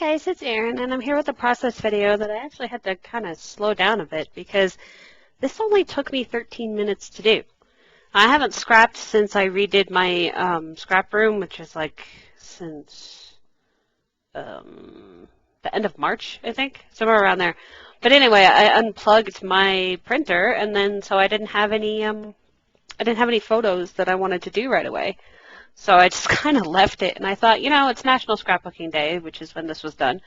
guys, it's Erin, and I'm here with a process video that I actually had to kind of slow down a bit because this only took me 13 minutes to do. I haven't scrapped since I redid my scrap room, which is like since the end of March, I think, somewhere around there. But anyway, I unplugged my printer, and then so I didn't have any photos that I wanted to do right away. So I just kind of left it, and I thought, it's National Scrapbooking Day, which is when this was done,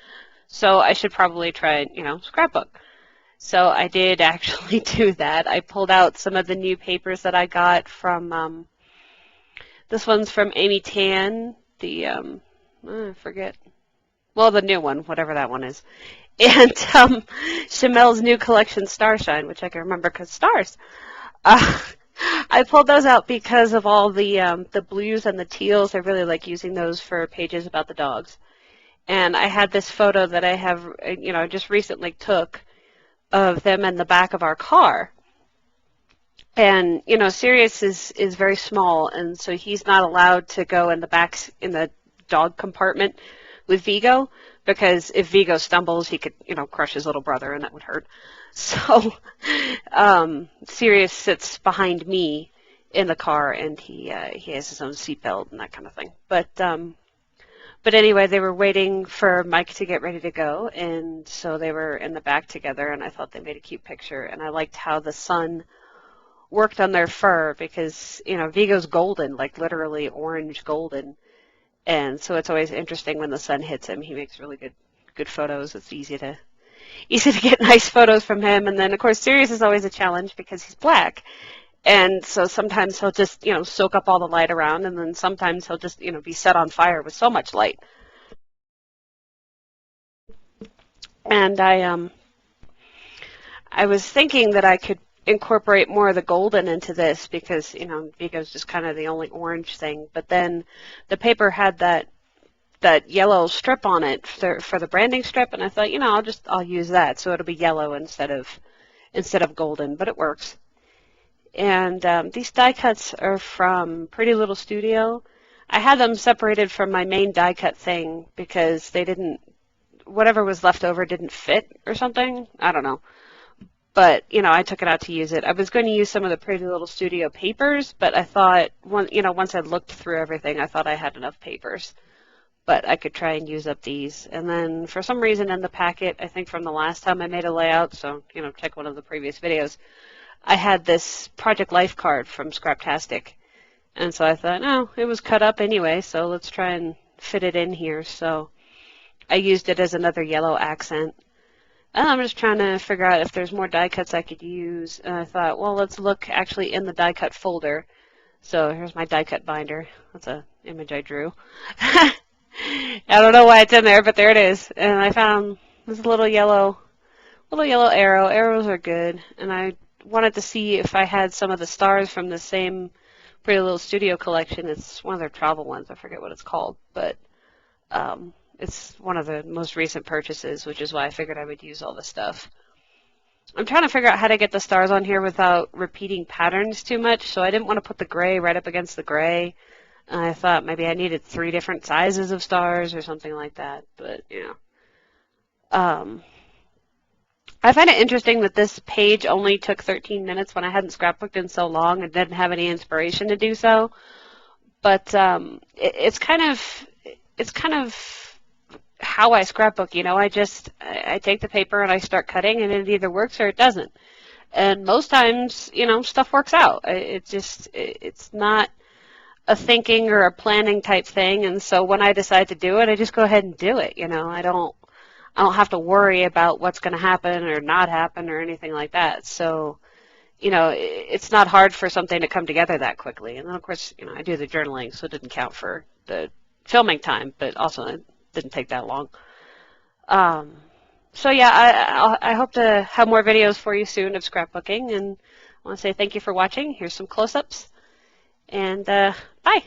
so I should probably try, scrapbook. So I did actually do that. I pulled out some of the new papers that I got from, this one's from Amy Tan, I forget, well, the new one, whatever that one is, and Chamel's new collection, Starshine, which I can remember because stars. I pulled those out because of all the blues and the teals. I really like using those for pages about the dogs. And I had this photo that I have, just recently took of them in the back of our car. And, Sirius is very small, and so he's not allowed to go in the back, in the dog compartment with Vigo, because if Vigo stumbles, he could, crush his little brother, and that would hurt. So Sirius sits behind me in the car, and he has his own seatbelt and that kind of thing. But anyway, they were waiting for Mike to get ready to go, and so they were in the back together, and I thought they made a cute picture. And I liked how the sun worked on their fur because, Vigo's golden, like literally orange golden. And so it's always interesting when the sun hits him. He makes really good photos. It's easy to get nice photos from him. And then, of course, Sirius is always a challenge because he's black. And so sometimes he'll just, soak up all the light around, and then sometimes he'll just, be set on fire with so much light. And I was thinking that I could incorporate more of the golden into this because, Vigo's just kind of the only orange thing. But then the paper had that yellow strip on it for the branding strip, and I thought, I'll use that, so it'll be yellow instead of golden, but it works. And these die cuts are from Pretty Little Studio. I had them separated from my main die cut thing because whatever was left over didn't fit or something. I don't know. But, I took it out to use it. I was going to use some of the Pretty Little Studio papers, but I thought, once I looked through everything, I thought I had enough papers. But I could try and use up these. And then for some reason in the packet, I think from the last time I made a layout, so, check one of the previous videos, I had this Project Life card from Scraptastic. And so I thought, no, it was cut up anyway, so let's try and fit it in here. So I used it as another yellow accent. And I'm just trying to figure out if there's more die cuts I could use. And I thought, well, let's look actually in the die cut folder. So here's my die cut binder. That's an image I drew. I don't know why it's in there, but there it is. And I found this little yellow arrow. Arrows are good. And I wanted to see if I had some of the stars from the same Pretty Little Studio collection. It's one of their travel ones. I forget what it's called, but it's one of the most recent purchases, which is why I figured I would use all this stuff. I'm trying to figure out how to get the stars on here without repeating patterns too much, so I didn't want to put the gray right up against the gray. I thought maybe I needed 3 different sizes of stars or something like that, but, I find it interesting that this page only took 13 minutes when I hadn't scrapbooked in so long and didn't have any inspiration to do so. But it's kind of how I scrapbook. I take the paper and I start cutting, and it either works or it doesn't. And most times, stuff works out. It's not a thinking or a planning type thing. And so when I decide to do it, I just go ahead and do it. I don't have to worry about what's going to happen or not happen or anything like that. So, it's not hard for something to come together that quickly. And then, of course, I do the journaling, so it didn't count for the filming time, but also it didn't take that long. So, yeah, I hope to have more videos for you soon of scrapbooking. And I want to say thank you for watching. Here's some close-ups. And bye.